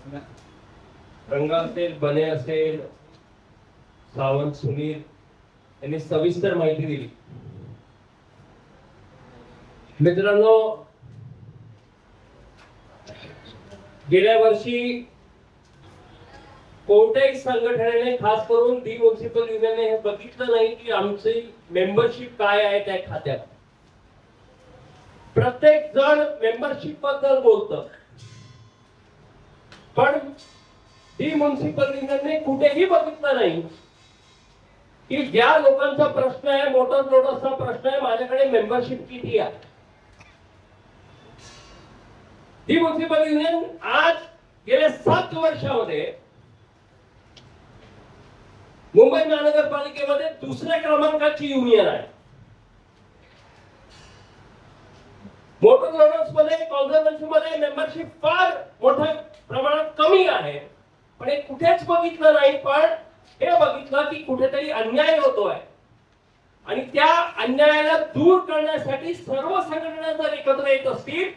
रंगा असेल, बने असेल, सावंत, सुनील यांनी सविस्तर माहिती दिली. मित्रांनो, गेल्या वर्षी कोणत्याही संघटनेने, खास करून दी म्युनिसिपल युनियनने हे बघितलं नाही की आमची मेंबरशिप काय आहे त्या खात्यात. प्रत्येक जण मेंबरशिप बद्दल बोलतं, पण दी म्युनिसिपल युनियनने कुठेही बघितलं नाही की ज्या लोकांचा प्रश्न आहे, मोटर लोडर्सचा प्रश्न आहे, माझ्याकडे मेंबरशिप किती आहे. दी म्युनिसिपल युनियन आज गेल्या 7 वर्षामध्ये मुंबई महानगरपालिकेमध्ये दुसऱ्या क्रमांकाची युनियन आहे. मोटर लोडर्स मध्ये, कॉन्झर्वेन्सी मध्ये मेंबरशिप फार मोठ्या प्रमाणात कमी आहे, पण हे कुठेच बघितलं नाही. पण हे बघितलं की कुठेतरी अन्याय होतोय आणि त्या अन्यायाला दूर करण्यासाठी सर्व संघटना जर एकत्र येत असतील,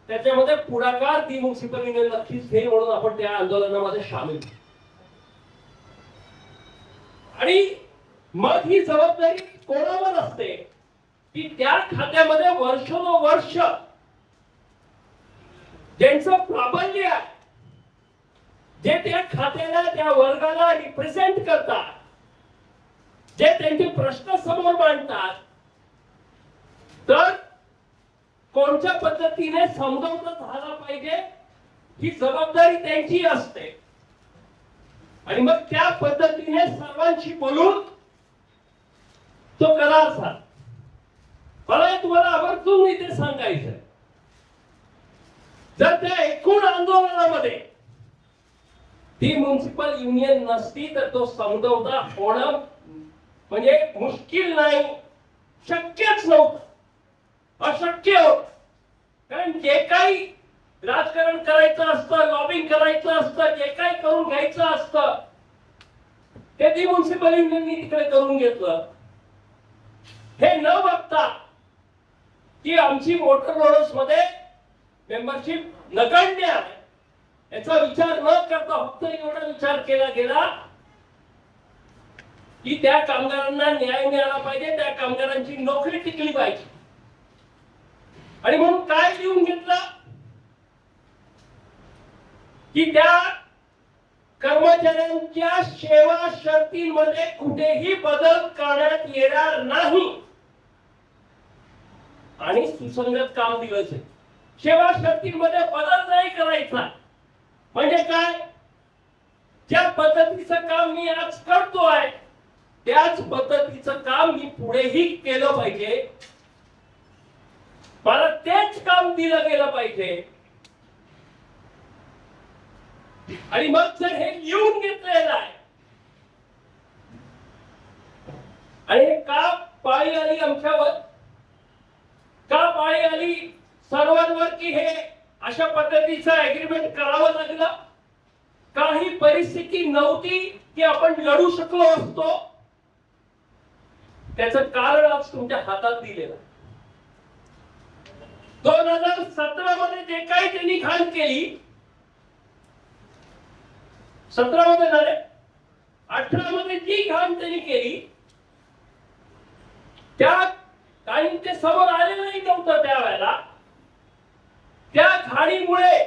त्याच्यामध्ये पुढाकार दी म्युनिसिपल युनियन नक्कीच घेईल, म्हणून आपण त्या आंदोलनामध्ये सामील. आणि मग ही जबाबदारी कोणावर असते की त्या खात्यामध्ये वर्षोनवर्ष ज्यांचं प्राबल्य आहे, जे त्या खात्याला, त्या वर्गाला रिप्रेझेंट करतात, जे त्यांचे प्रश्न समोर मांडतात, तर कोणत्या पद्धतीने समजावून झाला पाहिजे ही जबाबदारी त्यांची असते. आणि मग त्या पद्धतीने सर्वांशी बोलून तो करार झाला. मला तुम्हाला आवर्जून इथे सांगायचं, जर त्या एकूण आंदोलनामध्ये ती म्युनिसिपल युनियन नसती तर तो समझौता होणं म्हणजे मुश्किल नाही, शक्यच नव्हतं, अशक्य होत. कारण जे काही राजकारण करायचं असतं, लॉबिंग करायचं असतं, जे काही करून घ्यायचं असतं, ते ती म्युनिसिपल युनियननी तिकडे करून घेतलं. हे न बघता की आमची मोटर लोडर्स मध्ये मेंबरशिप नगण्य आहे, याचा विचार न करता फक्त एवढा विचार केला गेला की त्या कामगारांना न्याय मिळाला पाहिजे, त्या कामगारांची नोकरी टिकली पाहिजे. आणि म्हणून काय लिहून घेतलं की त्या कर्मचाऱ्यांच्या सेवा शर्तींमध्ये कुठेही बदल करण्यात येणार नाही आणि सुसंगत काम दिलं जाईल. सेवा शर्तींमध्ये बदल नाही करायचा. म्हणजे काय, ज्या पद्धतीचं काम मी आज करतोय त्याच पद्धतीचं काम मी पुढेही केलं पाहिजे, मला तेच काम दिलं गेलं पाहिजे. आणि मग जर हे लिहून घेतलेलं आहे आणि का पाळी आली आमच्यावर, का पाळी आली सर्वांवर की हे अशा पद्धतीचं अग्रीमेंट करावं लागलं, काही परिस्थिती नव्हती की आपण लढू शकलो असतो, त्याचं कारण आज तुमच्या हातात दिलेलं. 2017 मध्ये जे काही त्यांनी घाण केली, 17 मध्ये झाले, 18 मध्ये जी घाण त्यांनी केली, त्या काही ते समोर आलेलं नव्हतं त्यावेळेला. त्या घाणीमुळे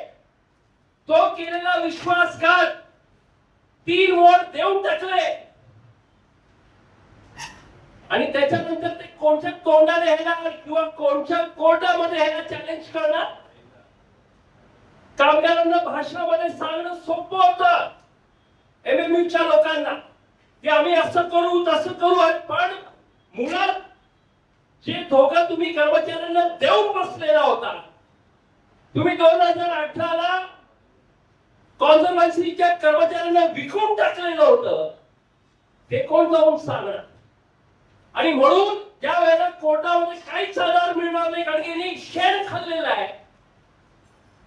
तो केलेला विश्वासघात 3 वोट देऊन टाकले आणि त्याच्यानंतर ते कोणत्या तोंडाने ह्याला किंवा कोणत्या कोर्टामध्ये ह्याला चॅलेंज करणार. कामगारांना भाषणामध्ये सांगणं सोपं होतं एमएमयूच्या लोकांना की आम्ही असं करू तसं करू, पण मुळात जे धोका तुम्ही कर्मचाऱ्यांना देऊन बसलेला होता, तुम्ही 2018 ला कॉन्झर्वेन्सीच्या कर्मचाऱ्यांना विकून टाकलेलं होतं, ते कोण जाऊन सांगणार. आणि म्हणून ज्या वेळेला कोर्टामध्ये काहीच आधार मिळणार नाही, कारण की शेण खाल्लेला आहे,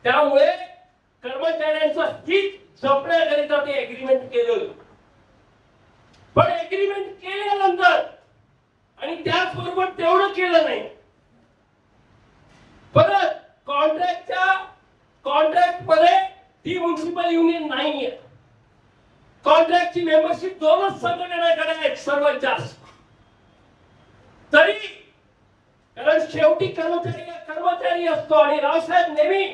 त्यामुळे कर्मचाऱ्यांचं हित जपण्याकरिता ते एग्रीमेंट केलं. पण एग्रीमेंट केल्यानंतर आणि त्याचबरोबर तेवढं केलं नाही, परत कॉन्ट्रॅक्ट मध्ये ही म्युन्सिपल युनियन नाहीये. कॉन्ट्रॅक्टची मेंबरशिप 2च संघटनाकडे आहेत सर्वात जास्त. तरी कारण शेवटी कर्मचारी असतो आणि रावसाहेब नेहमी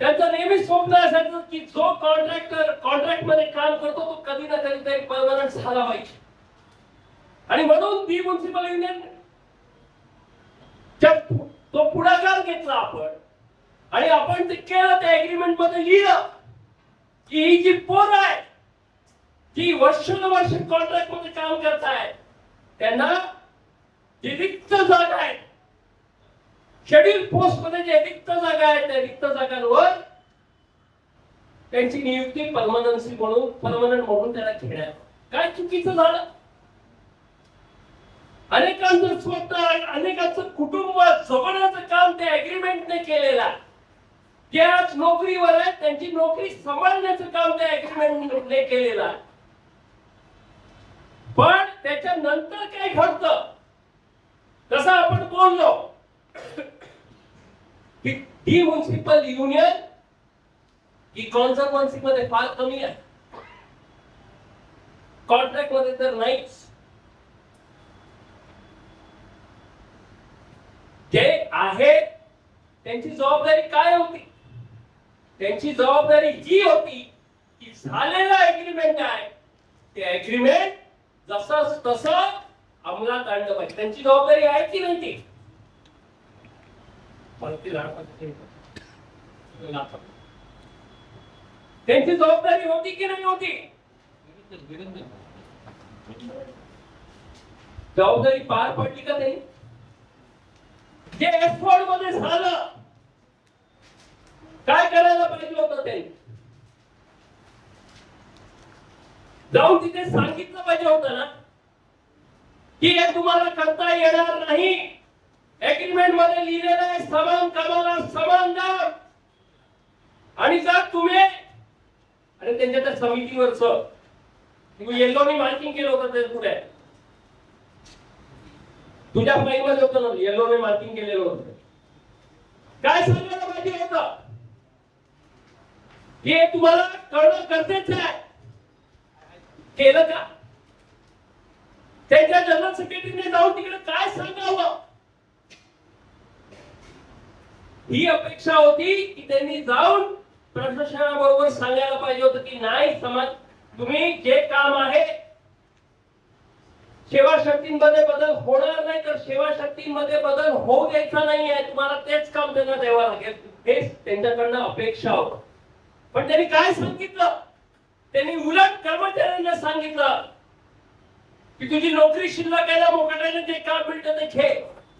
त्यांचं नेहमी स्वप्न असायचं की जो कॉन्ट्रॅक्ट मध्ये काम करतो तो कधी ना कधी परमनंट झाला पाहिजे. आणि म्हणून ती म्युन्सिपल युनियन तो पुढाकार घेतला आपण आणि आपण ते केलं. त्या एग्रीमेंट मध्ये लिहिलं की ही जी पोरं आहे जी वर्षानुवर्ष कॉन्ट्रॅक्ट मध्ये काम करतायत त्यांना जी रिक्त जागा आहे शेड्यूल पोस्ट मध्ये जे रिक्त जागा आहेत त्या रिक्त जागांवर त्यांची नियुक्ती परमनंट म्हणून त्याला घेण्यात. काय चुकीचं झालं? अनेकांचं स्वतः अनेकांचं कुटुंब जगण्याचं काम त्या एग्रीमेंटने केलेलं. जे आज नोकरीवर आहेत त्यांची नोकरी सांभाळण्याचं काम त्या एग्रीमेंटने केलेलं आहे. पण त्याच्यानंतर काय घडतं तसं आपण बोललो की ही म्युन्सिपल युनियन ही कॉन्झर्व्हन्सी मध्ये फार कमी आहे. कॉन्ट्रॅक्ट मध्ये तर नाहीच. जे आहे त्यांची जबाबदारी काय होती? त्यांची जबाबदारी ही होती की झालेला एग्रीमेंट आहे ते एग्रीमेंट जसं तसं अंमलात आणलं पाहिजे. त्यांची जबाबदारी आहे की नाही? ती त्यांची जबाबदारी होती की नाही होती? जबाबदारी पार पडली का नाही? जे एफर्ट मध्ये झालं काय करायला पाहिजे होतं? त्यांनी जाऊन तिथे सांगितलं पाहिजे होतं ना की हे तुम्हाला करता येणार नाही. एग्रीमेंट मध्ये लिहिलेलं आहे समान कामाला समान दाम. आणि जर तुम्ही आणि त्यांच्या त्या समितीवरच येल्लोनी मार्किंग केलं होतं ते पुढे तुझ्या फाईल मध्ये होतं ना येल्लोने मार्किंग केलेलं होतं. काय सांगायला पाहिजे होतं की हे तुम्हाला कळणं गरजेचं आहे. केलं का? त्यांच्या जनरल सेक्रेटरीने जाऊन तिकडे काय सांगावं ही अपेक्षा होती की त्यांनी जाऊन प्रशासनाबरोबर सांगायला पाहिजे होतं की नाही समाज तुम्ही जे काम आहे सेवा शक्तींमध्ये बदल होणार नाही तर सेवा शक्तींमध्ये बदल होऊ द्यायचा नाही आहे. तुम्हाला तेच काम त्यांना द्यावं लागेल हेच त्यांच्याकडनं अपेक्षा होत. पण त्यांनी काय सांगितलं? त्यांनी उलट कर्मचाऱ्यांना सांगितलं की तुझी नोकरी शिल्लक आहे मोकळ्याने जे काम मिळतं ते घे.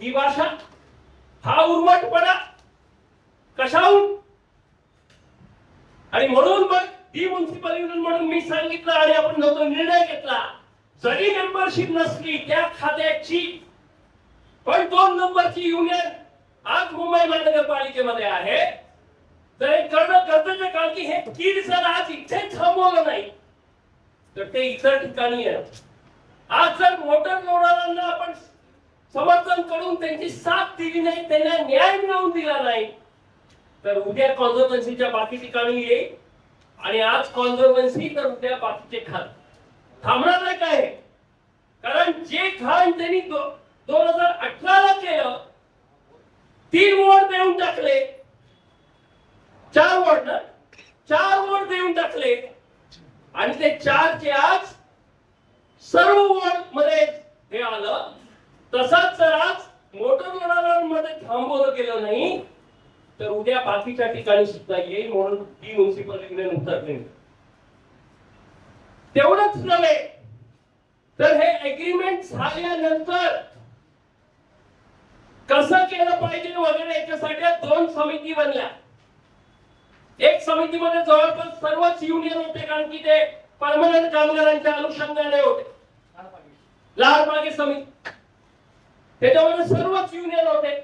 ही भाषा हा उर्मटपणा कशाहून? आणि म्हणून मग ही म्युन्सिपल युनियन म्हणून मी सांगितलं आणि आपण निर्णय घेतला जरी मेंबरशिप नसली त्या खात्याची पण 2 नंबरची युनियन आज मुंबई महानगरपालिकेमध्ये आहे तर हे करणं गरजेचं. कारण की हे कीड जर आज इथे थांबवलं नाही तर ते इतर ठिकाणी आहे. आज जर मोटर लोडरांना आपण समर्थन करून त्यांची साथ दिली नाही त्यांना न्याय मिळवून दिला नाही तर उद्या कॉन्झर्व्हन्सीच्या बाकी ठिकाणी येईल आणि आज कॉन्झर्व्हन्सी तर उद्या बाकीचे खात थांबणार नाही काय? कारण जे घाण त्यांनी 2018 ला केलं 3 वॉर्ड देऊन टाकले 4 वॉर्ड ना 4 वॉर्ड देऊन टाकले आणि ते 4 चे आज सर्व वॉर्ड मध्ये हे आलं. तसाच जर आज मोटर लोडरांमध्ये थांबवलं गेलं नाही तर उद्या बाकीच्या ठिकाणी सुद्धा येईल. म्हणून ही म्युन्सिपल युनियन उतरली. तेवढंच नव्हे तर हे एग्रीमेंट झाल्यानंतर कसं केलं पाहिजे वगैरे याच्यासाठी 2 समिती बनल्या. एक समितीमध्ये जवळपास सर्वच युनियन होते कारण की ते परमनंट कामगारांच्या अनुषंगाने होते. लहानबागे समिती त्याच्यामध्ये सर्वच युनियन होते.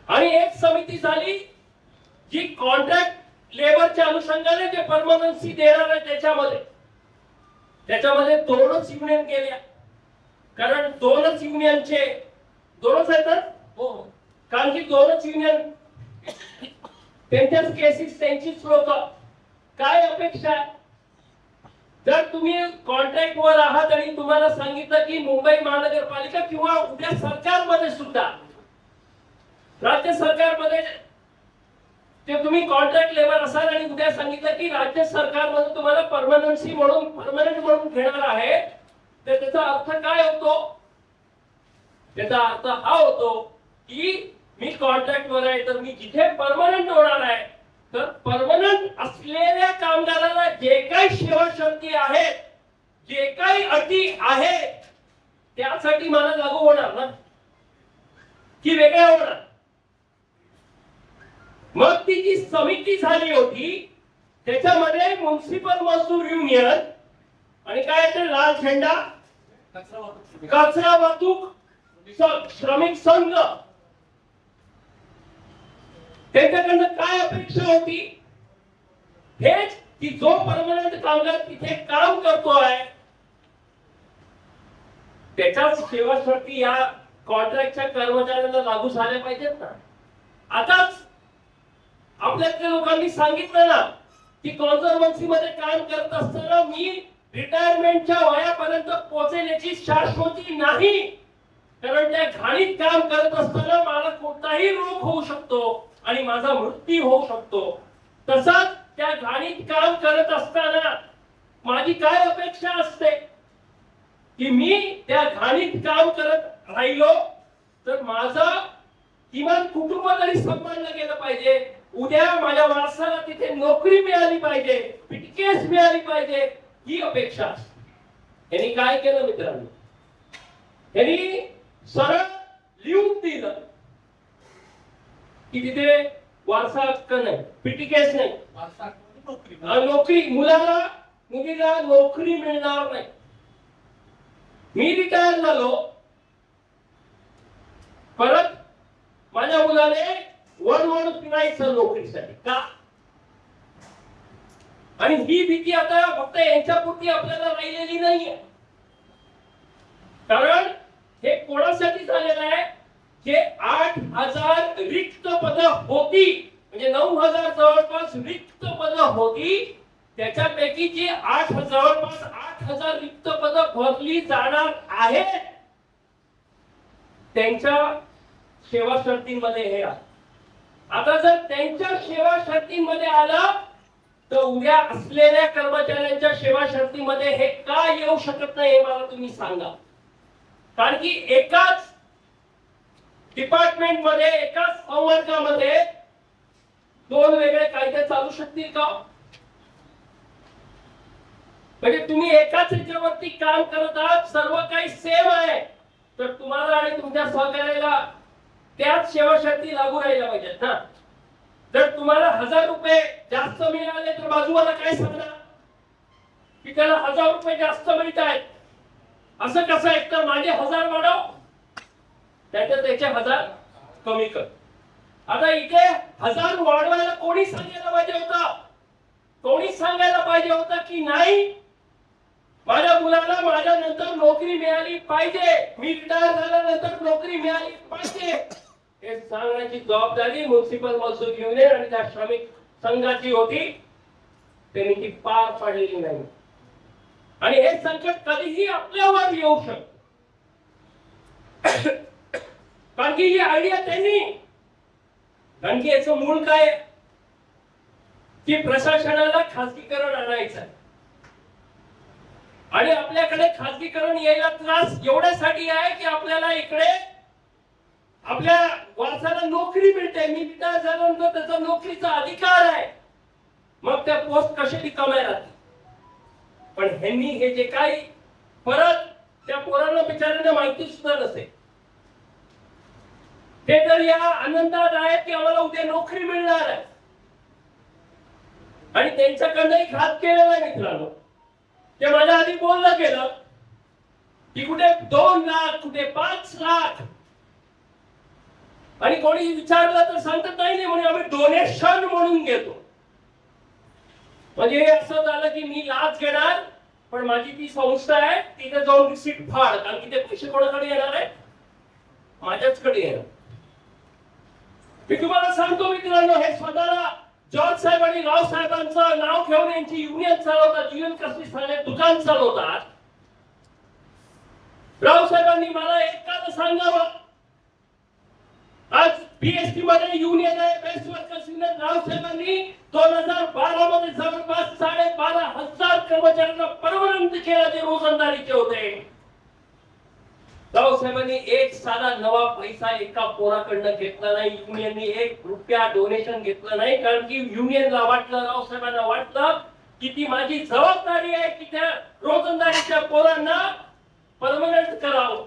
आणि एक समिती झाली जी कॉन्ट्रॅक्ट लेबरच्या अनुषंगाने जे परमनन्सी देणार आहे त्याच्यामध्ये 2च युनियन केल्या. कारण 2च युनियनचे 2च आहेत ना हो कारण की 2च युनियन त्यांच्याच केसेस, त्यांचीच लोक. काय अपेक्षा आहे? जर तुम्ही कॉन्ट्रॅक्ट वर आहात आणि तुम्हाला सांगितलं की मुंबई महानगरपालिका किंवा उद्या सरकारमध्ये सुद्धा, राज्य सरकारमध्ये ते तुम्ही कॉन्ट्रॅक्ट लेबर असाल आणि उद्या सांगितलं की राज्य सरकारमध्ये तुम्हाला परमनंट म्हणून घेणार आहे, तर त्याचा अर्थ काय होतो? त्याचा अर्थ हा होतो की मी कॉन्ट्रॅक्ट वर आहे, तर मी जिथे परमनंट होणार आहे, तर परमनंट असलेल्या कामगाराला जे काही सेवा शर्ती आहेत, जे काही अटी आहेत, त्यासाठी मला लागू होणार ना, की वेगळ्या होणार? मग ती जी समिती झाली होती त्याच्यामध्ये म्युनिसिपल मजदूर युनियन आणि काय ते लाल झेंडा कचरा वाहतूक श्रमिक संघ, त्यांच्याकडनं काय अपेक्षा होती? हेच की जो परमनंट कामगार तिथे काम करतोय त्याच्याच सेवा शर्ती या कॉन्ट्रॅक्टच्या कर्मचाऱ्यांना लागू झाल्या पाहिजेत ना. आताच आपल्यातल्या लोकांनी सांगितलं ना की कॉन्झर्वन्सी मध्ये काम करत असताना मी रिटायरमेंटच्या वयापर्यंत पोहोचण्याची शाश्वती नाही, कारण त्या घाणीत काम करत असताना मला कोणताही रोग होऊ शकतो आणि माझा मृत्यू होऊ शकतो. तसंच त्या घाणीत काम करत असताना माझी काय अपेक्षा असते की मी त्या घाणीत काम करत राहिलो तर माझा किमान कुटुंब तरी सांभाळलं गेलं पाहिजे, उद्या माझ्या वारसाला तिथे नोकरी मिळाली पाहिजे, पिटकेस मिळाली पाहिजे, ही अपेक्षा असते. यांनी काय केलं मित्रांनो? यांनी सरळ लिहून दिलं की तिथे वारसा हक्क नाही, पिटिकेस नाही, नोकरी मुलीला नोकरी मिळणार नाही. मी रिटायर झालो, परत माझ्या मुलाने वन फिरायचं नोकरीसाठी का? आणि ही भीती आता फक्त यांच्यापुरती आपल्याला राहिलेली नाहीये, कारण हे कोणासाठी झालेलं आहे? जे 8,000 रिक्त पद होती, म्हणजे 9,000 जवळपास रिक्त पद होती, त्याच्यापैकी जी 8,000 रिक्त पद भरली जाणार आहेत त्यांच्या सेवा शर्तींमध्ये हे आहे. आता जर त्यांच्या सेवा शर्तींमध्ये आलं तर उद्या असलेल्या कर्मचाऱ्यांच्या सेवा शर्तीमध्ये हे का येऊ शकत नाही हे मला तुम्ही सांगा. कारण की एकाच डिपार्टमेंट मध्ये, एकाच संवर्गामध्ये दोन वेगळे कायदे चालू शकतील का? म्हणजे तुम्ही एकाच ह्याच्यावरती काम करत आहात, सर्व काही सेम आहे, तर तुम्हाला आणि तुमच्या सहकार्याला त्याच सेवा शर्ती लागू राहिल्या पाहिजेत ना. जर तुम्हाला 1,000 रुपये जास्त मिळाले तर बाजूला काय सांगणार की त्याला 1,000 रुपये जास्त मिळत आहेत, असं कसं? एकतर माझे 1,000 वाढव, त्याच्यात त्याचे 1,000 कमी कर. आता इथे 1,000 वाढवायला कोणी सांगायला पाहिजे होतं? कोणी सांगायला पाहिजे होतं की नाही माझ्या मुलाला माझ्या नंतर नोकरी मिळाली पाहिजे, मी रिटायर झाल्यानंतर नोकरी मिळाली पाहिजे, हे सांगण्याची जबाबदारी म्युनिसिपल मजदूर युनियन आणि त्या श्रमिक संघाची होती. त्यांनी ती पार पाडलेली नाही आणि हे संकट कधीही आपल्यावर येऊ शकतं. कारण की ही आयडिया त्यांनी, कारण की याचं मूळ काय की प्रशासनाला खासगीकरण आणायचं आहे आणि आपल्याकडे खासगीकरण यायला त्रास एवढ्यासाठी आहे की आपल्याला इकडे आपल्या वारसाला नोकरी मिळते, मी रिटायर झाल्यानंतर त्याचा नोकरीचा अधिकार आहे, मग त्या पोस्ट कशा रिकाम्या राहतील. पण ह्यांनी हे जे काही परत त्या पोरांना बिचाऱ्यांना माहिती सुद्धा नसेल, ते तर या आनंदात आहेत की आम्हाला उद्या नोकरी मिळणार आहे आणि त्यांच्याकडनंही घात केलेला आहे मित्रांनो. ते माझ्या आधी बोललं गेलं की कुठे 2 लाख, कुठे 5 लाख, आणि कोणी विचारलं तर सांगतात नाही म्हणून आम्ही डोनेशन म्हणून घेतो. म्हणजे असं झालं की मी लाच घेणार पण माझी ती संस्था आहे तिथे जाऊन रिसीट फाड, कारण की ते पैसे कोणाकडे येणार आहे? माझ्याचकडे येणार. मी तुम्हाला सांगतो मित्रांनो, हे स्वतःला जॉर्ज साहेब आणि राव साहेबांचं नाव घेऊन यांची युनियन चालवतात, युनियन कसली चालले दुकान चालवतात. राव साहेबांनी मला एकाच सांगावं, आज बीएसटी मध्ये युनियन आहे, बेस्ट वर्कर्स युनियन. राव साहेबांनी 2012 मध्ये जवळपास 12,500 कर्मचाऱ्यांना परमनंट केला, ते रोजंदारीचे होते. राव साहेबांनी एक साधा नवा पैसा एका पोराकडनं घेतला नाही, युनियननी ₹1 डोनेशन घेतलं नाही. कारण की युनियनला वाटलं, राव साहेबांना वाटलं की ती माझी जबाबदारी आहे की त्या रोजंदारीच्या पोरांना परमनंट करावं.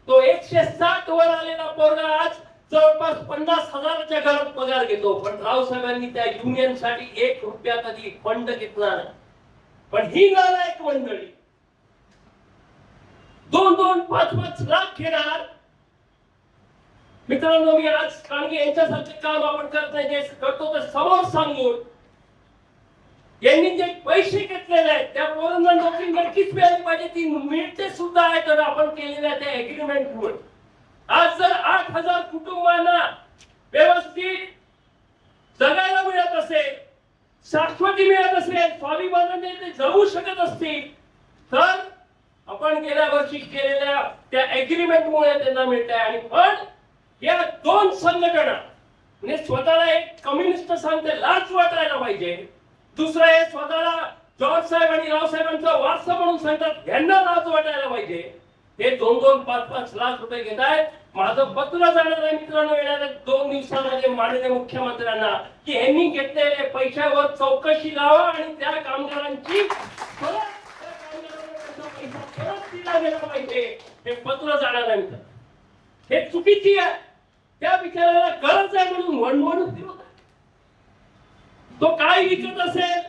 तो 160 वर आलेला पोरगा आज जवळपास 50,000च्या घरात पगार घेतो. पण राव साहेबांनी त्या युनियन साठी ₹1 कधी फंड घेतला नाही. पण ही नालायक मंडळी 2-2, 5-5 लाख घेणार. मित्रांनो, मी आज कारण की यांच्यासारखे काम आपण करत नाही, जे करतो ते समोर सांगून, यांनी जे पैसे घेतलेले आहेत त्या पोरांना नोकरी नक्कीच मिळाली पाहिजे. ती मिळते सुद्धा आहे तर आपण केलेल्या त्या एग्रीमेंटमुळे. आज जर 8,000 कुटुंबांना व्यवस्थित जगायला मिळत असेल, शाश्वती मिळत असेल, स्वाभिमानाने ते जगू शकत असतील, तर आपण गेल्या वर्षी केलेल्या त्या एग्रीमेंटमुळे त्यांना मिळत आहे. आणि पण या दोन संघटना म्हणजे स्वतःला एक कम्युनिस्ट सांगते लाच वाटायला पाहिजे, दुसरं हे स्वतःला जॉर्ज साहेब आणि राव साहेबांचा वारसा म्हणून सांगतात, यांना लाच वाटायला पाहिजे. हे 2-2, 5-5 लाख रुपये घेत आहेत. माझं पत्र जाणार आहे मित्रांनो येणाऱ्या 2 दिवसांमध्ये माननीय मुख्यमंत्र्यांना की यांनी घेतलेल्या पैशावर चौकशी लावा आणि त्या कामगारांची परत दिला गेला पाहिजे. हे पत्र जाणार आहे. हे चुकीची आहे. त्या बिचाराला गरज आहे म्हणून वणवणूक फिरवत आहे. तो काय विकत असेल,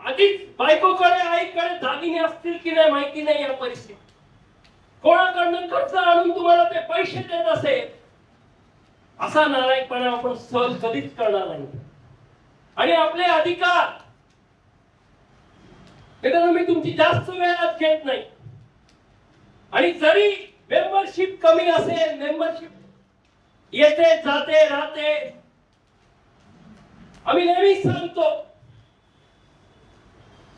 आधीच बायकोकडे आईकडे दागिने असतील की नाही माहिती नाही. या परिस्थितीत कोणाकडनं कर्ज आणून तुम्हाला ते पैसे देत असेल, असा नालायकपणा आपण सहज कधीच करणार नाही. आणि आपले अधिकार मी तुमची जास्त वेळात घेत नाही. आणि जरी मेंबरशिप कमी असेल, मेंबरशिप येते जाते राहते, आम्ही नेहमीच सांगतो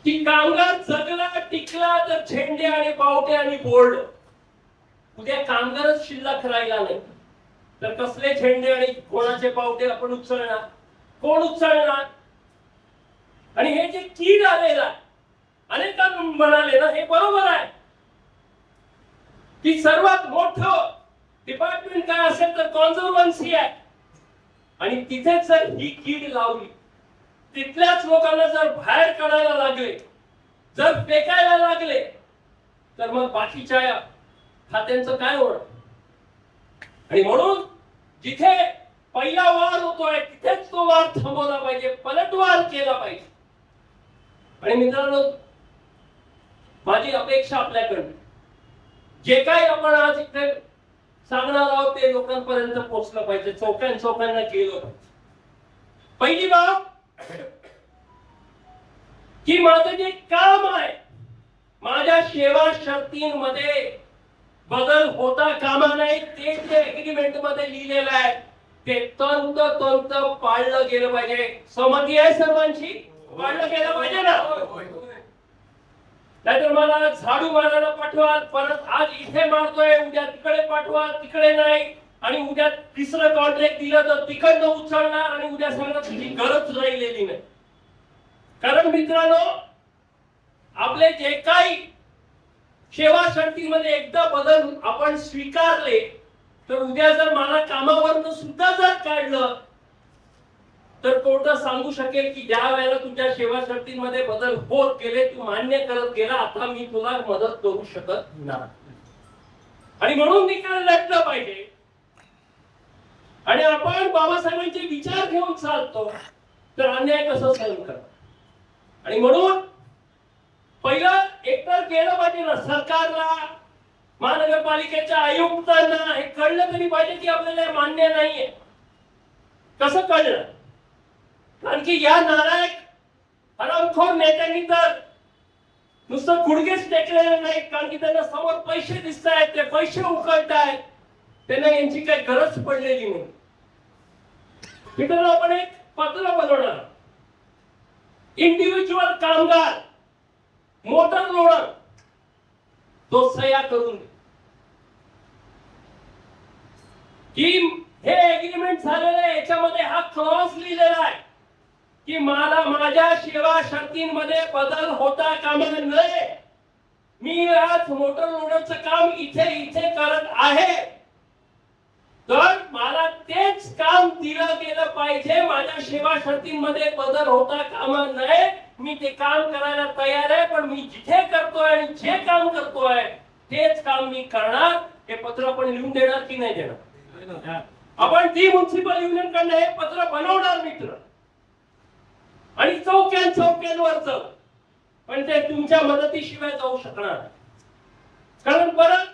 की कामगार जगला टिकला तर झेंडे आणि पावटे आणि बोर्ड. उद्या कामगारच शिल्लक राहिला नाही तर कसले झेंडे आणि कोणाचे पावटे आपण उचलणार, कोण उचलणार? आणि हे जे कीड आलेला, अनेकांना म्हणाले ना, हे बरोबर आहे की सर्वात मोठं डिपार्टमेंट काय असेल तर कॉन्झर्वन्सी आहे. आणि तिथेच जर ही कीड लावली, तिथल्याच लोकांना जर बाहेर काढायला लागले, जर फेकायला लागले, तर मग बाकीच्या खात्यांचं काय होणार? आणि म्हणून जिथे पहिला वार होतोय तिथेच तो वार थांबवला पाहिजे, पलटवार केला पाहिजे. आणि मित्रांनो, माझी अपेक्षा आपल्याकडे जे काही आपण आज इथे सांगणार आहोत ते लोकांपर्यंत पोहोचलं पाहिजे, चौकांना गेलं पाहिजे. पहिली बाब की माझं जे काम आहे, माझ्या सेवा शर्तींमध्ये बदल होता कामा नाही. ते जे एग्रीमेंट मध्ये लिहिलेलं आहे ते तंतोतंत पाळलं गेलं पाहिजे. सहमती आहे सर्वांची? पाळलं गेलं पाहिजे ना. नाहीतर मला झाडू मारायला पाठवाल, परत आज इथे मारतोय, उद्या तिकडे पाठवा, तिकडे नाही, आणि उद्या तिसरं कॉन्ट्रॅक्ट दिलं तर तिकडनं उचलणार आणि उद्या सांगणार तुझी गरज राहिलेली नाही. कारण मित्रांनो, आपले जे काही सेवा शर्तीमध्ये एकदा बदल आपण स्वीकारले तर उद्या जर मला कामावरनं सुद्धा जर काढलं तर कोर्ट सांगू शकेल की ज्या वेळेला तुझ्या सेवा शर्तीमध्ये बदल होत गेले, तू मान्य करत गेला, आता मी तुला मदत करू शकत नाही. आणि म्हणून निकाल लागला पाहिजे. आणि आपण बाबासाहेबांचे विचार घेऊन चालतो तर अन्याय कसं सहन करतो? आणि म्हणून पहिलं एकतर केलं पाहिजे ना सरकारला, महानगरपालिकेच्या आयुक्तांना हे कळलं तरी पाहिजे की आपल्याला मान्य नाहीये. कसं कळलं? कारण की या नालायक हरामखोर नेत्यांनी तर नुसतं गुडघेच टेकलेले नाही, कारण की त्यांना समोर पैसे दिसत आहेत, ते पैसे उकळतायत, त्यांना यांची काही गरज पडलेली नाही. मित्रांनो, आपण एक पत्र बनवणार, इंडिव्हिज्युअल कामगार, मोटर लोडर, तो सह्या करून की हे एग्रीमेंट झालेलं आहे, याच्यामध्ये हा क्लॉज लिहिलेला आहे की मला माझ्या सेवा शर्तींमध्ये बदल होता कामा नये. मी आज मोटर लोडरचं काम इथे इथे करत आहे, तर मला तेच काम दिलं गेलं पाहिजे. माझ्या सेवा शर्तींमध्ये बदल होता कामा नये. मी ते काम करायला तयार आहे, पण मी जिथे करतोय आणि जे काम करतोय तेच काम मी करणार. हे पत्र आपण लिहून देणार की नाही देणार? आपण ती म्युनिसिपल युनियन कडनं हे पत्र बनवणार मित्र, आणि चौक्यांवरच, पण ते तुमच्या मदतीशिवाय जाऊ शकणार. कारण परत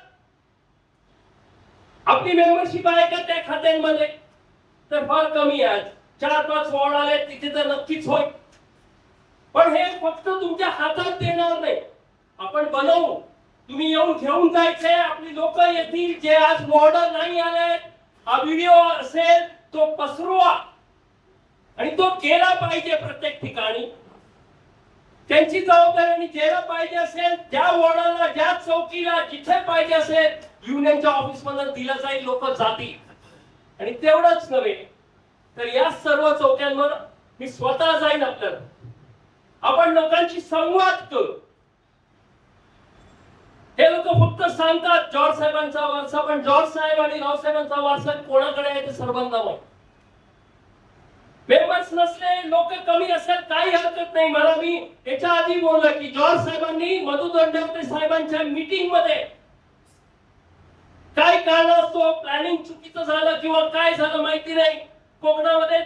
आपली मेंबरशिप आहे का त्या खात्यांमध्ये, तर फार कमी आहे. 4-5 वॉर्ड आले तिथे तर नक्कीच होईल, पण हे फक्त तुमच्या हातात देणार नाही. आपण बनवू, तुम्ही येऊन घेऊन जायचे, आपली लोक येतील. जे आज वॉर्ड नाही आले, हा व्हिडिओ असेल तो पसरवा, आणि तो केला पाहिजे प्रत्येक ठिकाणी. त्यांची जबाबदारी जेला पाहिजे असेल, ज्या वॉर्डाला, ज्या चौकीला, जिथे पाहिजे असेल, युनियनच्या ऑफिस मध्ये दिलं जाईल, लोक जातील. आणि तेवढंच नव्हे तर या सर्व चौक्यांवर मी स्वतः जाईन. आपल्याला आपण लोकांशी संवाद करू. हे लोक फक्त सांगतात जॉर्ज साहेबांचा वारसा, पण जॉर्ज साहेब आणि राव साहेबांचा वारसा कोणाकडे आहे ते सर्वांना माहिती. मेंबर्स नसले, लोक कमी असेल, काही हरकत नाही. मला मी याच्या आधी बोललो की जॉर्ज साहेबांनी मधु दंडवते साहेबांच्या मीटिंग मध्ये काय कारण असतो, प्लॅनिंग चुकीचं झालं किंवा काय झालं माहिती नाही, कोकणामध्ये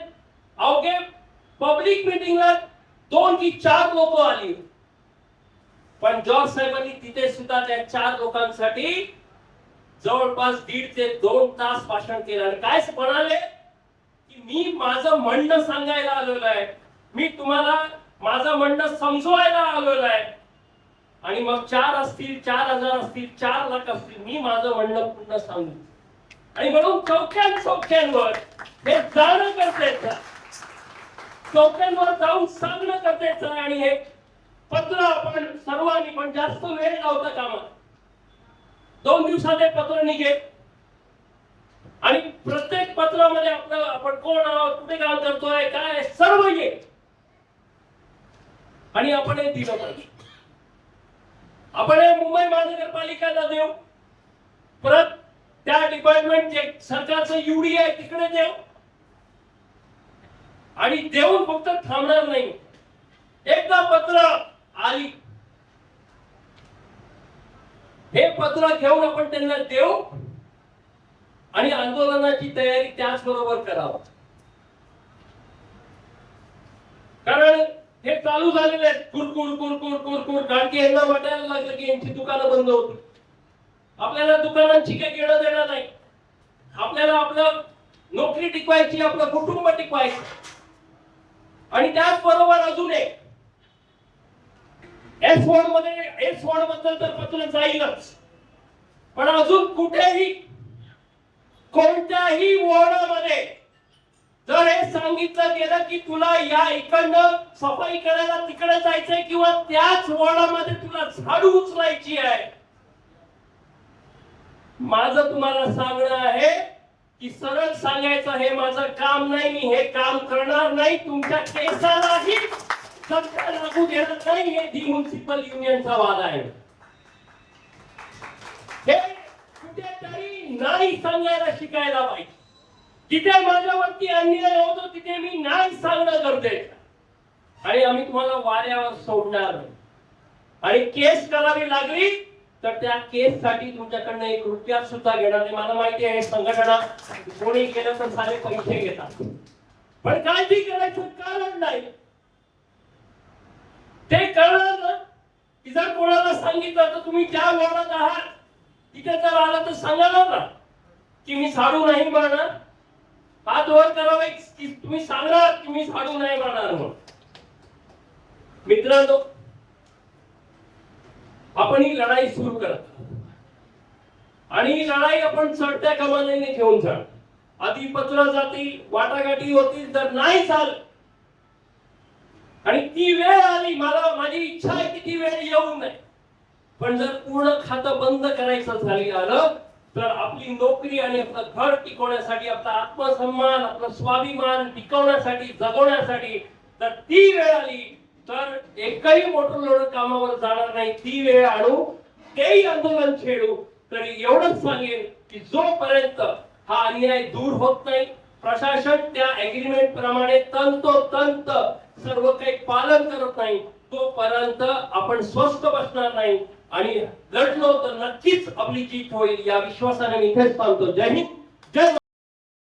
अवघे पब्लिक मीटिंगला 2 की 4 लोक आली, पण जॉर्ज साहेबांनी तिथे सुद्धा त्या 4 लोकांसाठी जवळपास 1.5 ते 2 तास भाषण केलं. आणि काय म्हणाले की मी माझं म्हणणं सांगायला आलेलो आहे, मी तुम्हाला माझं म्हणणं समजवायला आलेलो आहे, आणि मग 4 असतील, 4,000 असतील, 4 लाख असतील, मी माझं म्हणणं पूर्ण सांगू. आणि म्हणून चौक्यांवर हे जाणं गरजेचं आहे, चौक्यांवर जाऊन सांगणं गरजेचं आहे. आणि हे पत्र आपण सर्वांनी, पण जास्त वेळ लावता कामा, 2 दिवसात हे पत्र निघेल, आणि प्रत्येक पत्रामध्ये आपलं आपण कोण आहोत, कुठे काम करतोय, काय सर्व येईल, आणि आपण हे दिलं पाहिजे. आपण हे मुंबई महानगरपालिकेला देऊ, परत त्या डिपार्टमेंट जे सरकारचं युडी आहे तिकडे देऊ, आणि देऊन फक्त थांबणार नाही. एकदा पत्र आली, हे पत्र घेऊन आपण त्यांना देऊ, आणि आंदोलनाची तयारी त्याच बरोबर करावं. कारण हे चालू झालेले आहेत कुरकुर, कारण की यांना वाटायला लागलं की यांची दुकानं बंद होती. आपल्याला दुकानांची काही घेणं देणं नाही. आपल्याला आपलं नोकरी टिकवायची, आपलं कुटुंब टिकवायचं. आणि त्याचबरोबर अजून एक एस वॉर्ड बद्दल तर पत्र जाईलच, पण अजून कुठेही कोणत्याही वॉर्डामध्ये जर हे सांगितलं गेलं की तुला या इकडनं सफाई करायला तिकडे जायचंय, किंवा त्याच वॉर्डामध्ये तुला झाडू उचलायची आहे, माझं तुम्हाला सांगणं आहे की सरळ सांगायचं, हे माझं काम नाही, मी हे काम करणार नाही. तुमच्या केसालाही सत्ता लागू देणार नाही. हे दी म्युनिसिपल युनियनचा वाद आहे. हे कुठेतरी नाही सांगायला शिकायला पाहिजे. जिथे माझ्यावरती अन्याय होतो तिथे मी नाही सांगणं गरजेचं, आणि आम्ही तुम्हाला वाऱ्यावर सोडणार नाही. आणि केस करावी लागली तर त्या केस साठी तुमच्याकडनं 1 रुपया सुद्धा घेणार नाही. मला माहिती आहे संघटना कोणी केलं तर सारे पैसे घेतात, पण काळजी करायचं कारण नाही. ते कळलं ना की जर कोणाला सांगितलं तर तुम्ही ज्या वॉर्डात आहात तिथे जर आला तर सांगायला ना की मी झाडू नाही मारणार, हात वर करावे की तुम्ही सांगणार की मी झाडू नाही मारणार म्हणून. मित्रांनो, आपण ही लढाई सुरू करत, आणि ही लढाई आपण चढत्या कमानीने घेऊन जा. अधिपत्र जातील, वाटाघाटी होतील, जर नाही झालं आणि ती वेळ आली, मला माझी इच्छा आहे की ती वेळ येऊ नये, पण जर पूर्ण खातं बंद करायचं झालं तर आपली नोकरी आणि आपलं घर टिकवण्यासाठी, आपला आत्मसन्मान, आपला स्वाभिमान टिकवण्यासाठी, जगवण्यासाठी जर ती वेळ आली तर एकही मोटर लोड कामावर जाणार नाही. ती वेळ आणू, तेही आंदोलन छेडू. तरी एवढंच सांगेन की जोपर्यंत हा अन्याय दूर होत नाही, प्रशासन त्या एग्रीमेंट प्रमाणे तंतोतंत सर्व काही पालन करत नाही, तोपर्यंत आपण स्वस्थ बसणार नाही. आणि लढलो तर नक्कीच आपली जीत होईल, या विश्वासाने मी इथेच थांबतो. जय हिंद, जय महाराष्ट्र.